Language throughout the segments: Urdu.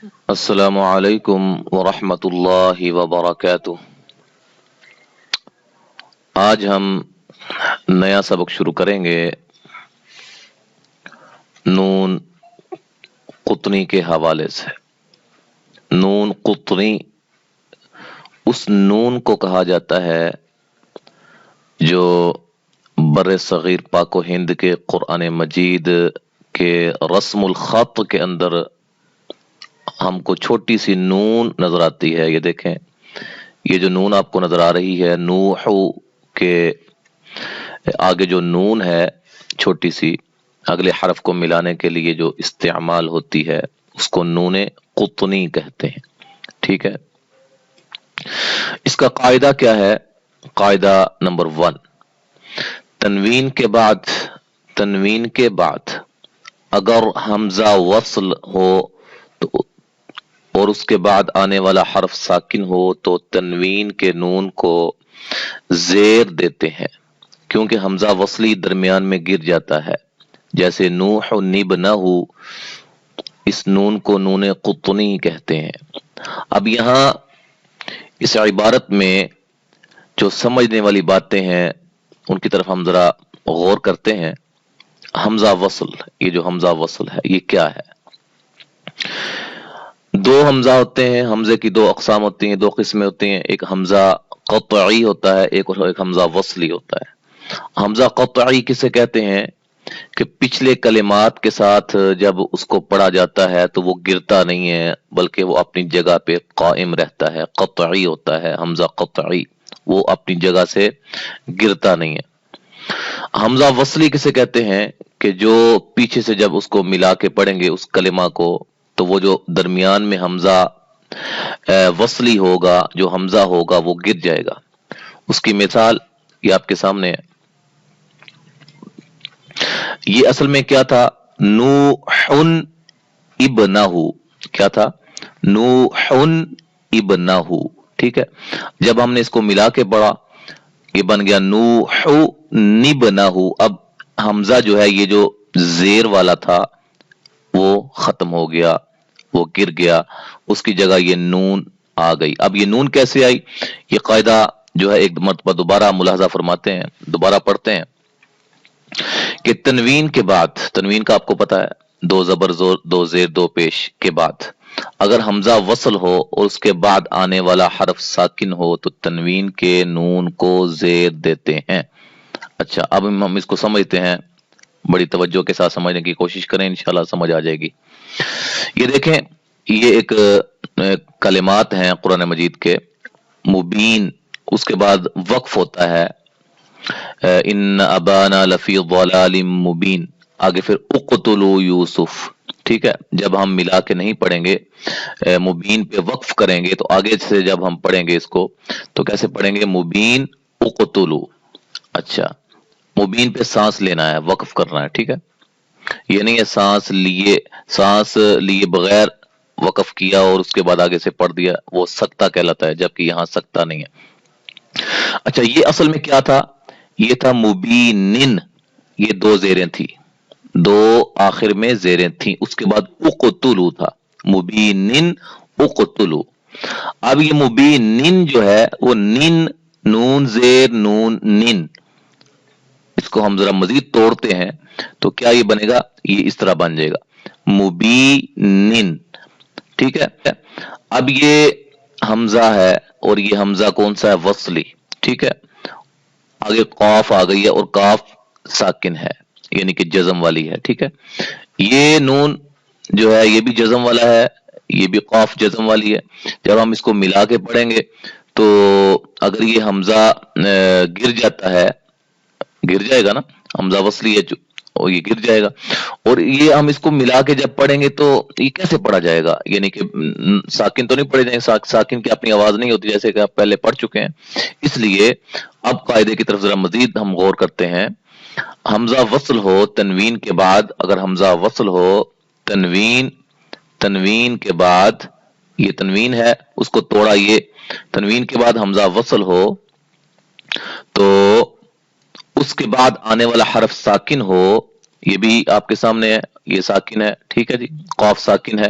السلام علیکم ورحمۃ اللہ وبرکاتہ۔ آج ہم نیا سبق شروع کریں گے نون قطنی کے حوالے سے۔ نون قطنی اس نون کو کہا جاتا ہے جو بر صغیر پاک و ہند کے قرآن مجید کے رسم الخط کے اندر ہم کو چھوٹی سی نون نظر آتی ہے۔ یہ دیکھیں، یہ جو نون آپ کو نظر آ رہی ہے، نوح کے آگے جو نون ہے چھوٹی سی، اگلے حرف کو ملانے کے لیے جو استعمال ہوتی ہے اس کو نون قطنی کہتے ہیں۔ ٹھیک ہے، اس کا قاعدہ کیا ہے؟ قاعدہ نمبر 1، تنوین کے بعد اگر حمزہ وصل ہو تو اور اس کے بعد آنے والا حرف ساکن ہو تو تنوین کے نون کو زیر دیتے ہیں، کیونکہ حمزہ وصلی درمیان میں گر جاتا ہے۔ جیسے نوح نبنہ، اس نون کو نون قطنی کہتے ہیں۔ اب یہاں اس عبارت میں جو سمجھنے والی باتیں ہیں ان کی طرف ہم ذرا غور کرتے ہیں۔ حمزہ وصل، یہ جو حمزہ وصل ہے یہ کیا ہے؟ دو حمزہ ہوتے ہیں، حمزے کی دو اقسام ہوتی ہیں، دو قسمیں ہوتی ہیں۔ ایک حمزہ قطعی ہوتا ہے، ایک حمزہ وصلی ہوتا ہے۔ حمزہ قطعی کسے کہتے ہیں کہ پچھلے کلمات کے ساتھ جب اس کو پڑھا جاتا ہے تو وہ گرتا نہیں ہے بلکہ وہ اپنی جگہ پہ قائم رہتا ہے، قطعی ہوتا ہے حمزہ قطعی، وہ اپنی جگہ سے گرتا نہیں ہے۔ حمزہ وصلی کسے کہتے ہیں کہ جو پیچھے سے جب اس کو ملا کے پڑھیں گے اس کلمہ کو تو وہ جو درمیان میں حمزہ وصلی ہوگا، جو حمزہ ہوگا وہ گر جائے گا۔ اس کی مثال یہ آپ کے سامنے ہے۔ یہ اصل میں کیا تھا؟ نوحن ابنہ، کیا تھا؟ نوحن ابنہ، ٹھیک ہے۔ جب ہم نے اس کو ملا کے پڑھا یہ بن گیا نوح نبنہ۔ اب حمزہ جو ہے یہ جو زیر والا تھا وہ ختم ہو گیا، وہ گر گیا، اس کی جگہ یہ نون آ گئی۔ اب یہ نون کیسے آئی؟ یہ قاعدہ جو ہے ایک مرتبہ دوبارہ ملاحظہ فرماتے ہیں، دوبارہ پڑھتے ہیں کہ تنوین کے بعد، تنوین کا آپ کو پتا ہے دو زبر زور دو زیر دو پیش کے بعد اگر حمزہ وصل ہو اور اس کے بعد آنے والا حرف ساکن ہو تو تنوین کے نون کو زیر دیتے ہیں۔ اچھا، اب ہم اس کو سمجھتے ہیں، بڑی توجہ کے ساتھ سمجھنے کی کوشش کریں، انشاءاللہ سمجھ آ جائے گی۔ یہ دیکھیں، یہ ایک کلمات ہیں قرآن مجید کے مبین، اس کے بعد وقف ہوتا ہے ان ابانا لفی ضلال مبین، آگے پھر اقتلوا یوسف، ٹھیک ہے۔ جب ہم ملا کے نہیں پڑھیں گے، مبین پہ وقف کریں گے تو آگے سے جب ہم پڑھیں گے اس کو تو کیسے پڑھیں گے؟ مبین اقتلوا۔ اچھا، مبین پہ سانس لینا ہے، وقف کرنا ہے، ٹھیک ہے۔ یہ نہیں ہے سانس لیے بغیر وقف کیا اور اس کے بعد آگے سے پڑھ دیا، وہ سکتہ کہلاتا ہے، جبکہ یہاں سکتہ نہیں ہے۔ اچھا، یہ اصل میں کیا تھا؟ یہ تھا مبینن، یہ دو زیریں تھی، دو آخر میں زیریں تھیں، اس کے بعد اقتلوا تھا، مبینن اقتلوا۔ اب یہ مبینن جو ہے وہ نن، نون زیر نون نن، اس کو ہم ذرا مزید توڑتے ہیں تو کیا یہ بنے گا؟ یہ اس طرح بن جائے گا مبینن، ٹھیک ہے۔ اب یہ حمزہ ہے اور یہ حمزہ کون سا ہے؟ وصلی، ٹھیک ہے۔ آگے قاف آ گئی ہے اور قاف ساکن ہے، یعنی کہ جزم والی ہے، ٹھیک ہے۔ یہ نون جو ہے یہ بھی جزم والا ہے، یہ بھی قاف جزم والی ہے۔ جب ہم اس کو ملا کے پڑھیں گے تو اگر یہ حمزہ گر جاتا ہے، گر جائے گا نا، حمزہ وصلی ہے اور یہ گر جائے گا، اور یہ ہم اس کو ملا کے جب پڑھیں گے تو یہ کیسے پڑھا جائے گا؟ یعنی کہ ساکن تو نہیں پڑھے جائیں گے، ساکن کی اپنی آواز نہیں ہوتی جیسے کہ آپ پہلے پڑھ چکے ہیں۔ اس لیے اب قاعدے کی طرف ذرا مزید ہم غور کرتے ہیں۔ حمزہ وصل ہو تنوین کے بعد، اگر حمزہ وصل ہو تنوین کے بعد، یہ تنوین ہے اس کو توڑا، یہ تنوین کے بعد حمزہ وصل ہو تو اس کے بعد آنے والا حرف ساکن ہو، یہ بھی آپ کے سامنے ہے، یہ ساکن ہے، ٹھیک ہے جی، قاف ساکن ہے،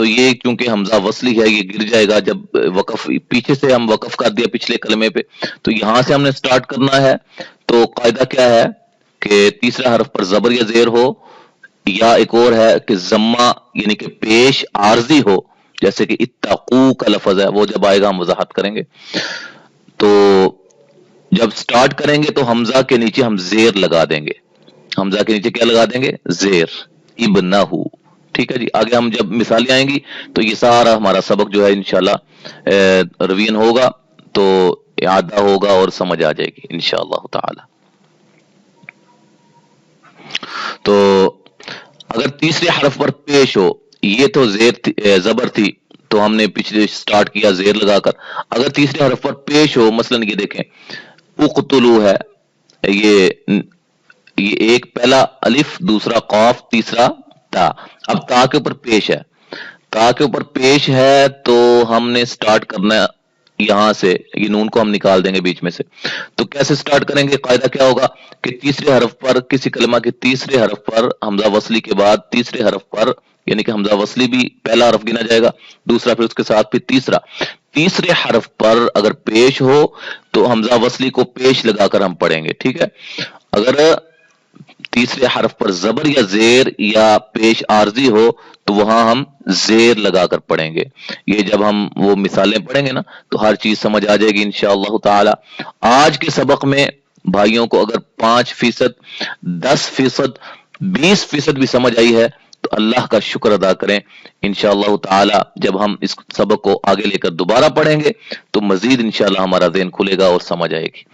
تو یہ کیونکہ حمزہ وصلی ہے یہ گر جائے گا جب وقف پیچھے سے ہم وقف کر دیا پچھلے کلمے پہ، تو یہاں سے ہم نے سٹارٹ کرنا ہے. تو قاعدہ کیا ہے کہ تیسرا حرف پر زبر یا زیر ہو، یا ایک اور ہے کہ ضمہ یعنی کہ پیش عارضی ہو، جیسے کہ اتقو کا لفظ ہے، وہ جب آئے گا ہم وضاحت کریں گے. تو جب سٹارٹ کریں گے تو حمزہ کے نیچے ہم زیر لگا دیں گے. حمزہ کے نیچے کیا لگا دیں گے؟ زیر. ابنہو. ٹھیک ہے جی. آگے ہم جب مثالیں آئیں گی تو یہ سارا ہمارا سبق جو ہے انشاءاللہ روین ہوگا، تو اعادہ ہوگا اور سمجھ آ جائے گی انشاءاللہ تعالی. تو اگر تیسرے حرف پر پیش ہو، یہ تو زبر تھی تو ہم نے پچھلے سٹارٹ کیا زیر لگا کر. اگر تیسرے حرف پر پیش ہو، مثلا یہ دیکھیں اقتلو ہے، یہ ایک پہلا الف، دوسرا قاف، تیسرا تا. اب تا کے اوپر پیش ہے، تا کے اوپر پیش ہے تو ہم نے سٹارٹ کرنا ہے یہاں سے، یہ نون کو ہم نکال دیں گے بیچ میں سے. تو کیسے سٹارٹ کریں گے؟ قاعدہ کیا ہوگا کہ تیسرے حرف پر، کسی کلمہ کے تیسرے حرف پر حمزہ وصلی کے بعد تیسرے حرف پر، یعنی کہ حمزہ وصلی بھی پہلا حرف گنا جائے گا، دوسرا پھر اس کے ساتھ پھر تیسرا. تیسرے حرف پر اگر پیش ہو تو حمزہ وصلی کو پیش لگا کر ہم پڑھیں گے. ٹھیک ہے. اگر تیسرے حرف پر زبر یا زیر یا پیش عارضی ہو تو وہاں ہم زیر لگا کر پڑھیں گے. یہ جب ہم وہ مثالیں پڑھیں گے نا تو ہر چیز سمجھ آ جائے گی انشاءاللہ تعالی. آج کے سبق میں بھائیوں کو اگر 5%، 10%، 20% بھی سمجھ آئی ہے تو اللہ کا شکر ادا کریں. انشاءاللہ تعالی جب ہم اس سبق کو آگے لے کر دوبارہ پڑھیں گے تو مزید انشاءاللہ ہمارا ذہن کھلے گا اور سمجھ آئے گی.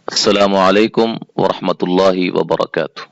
السلام علیکم ورحمۃ اللہ وبرکاتہ.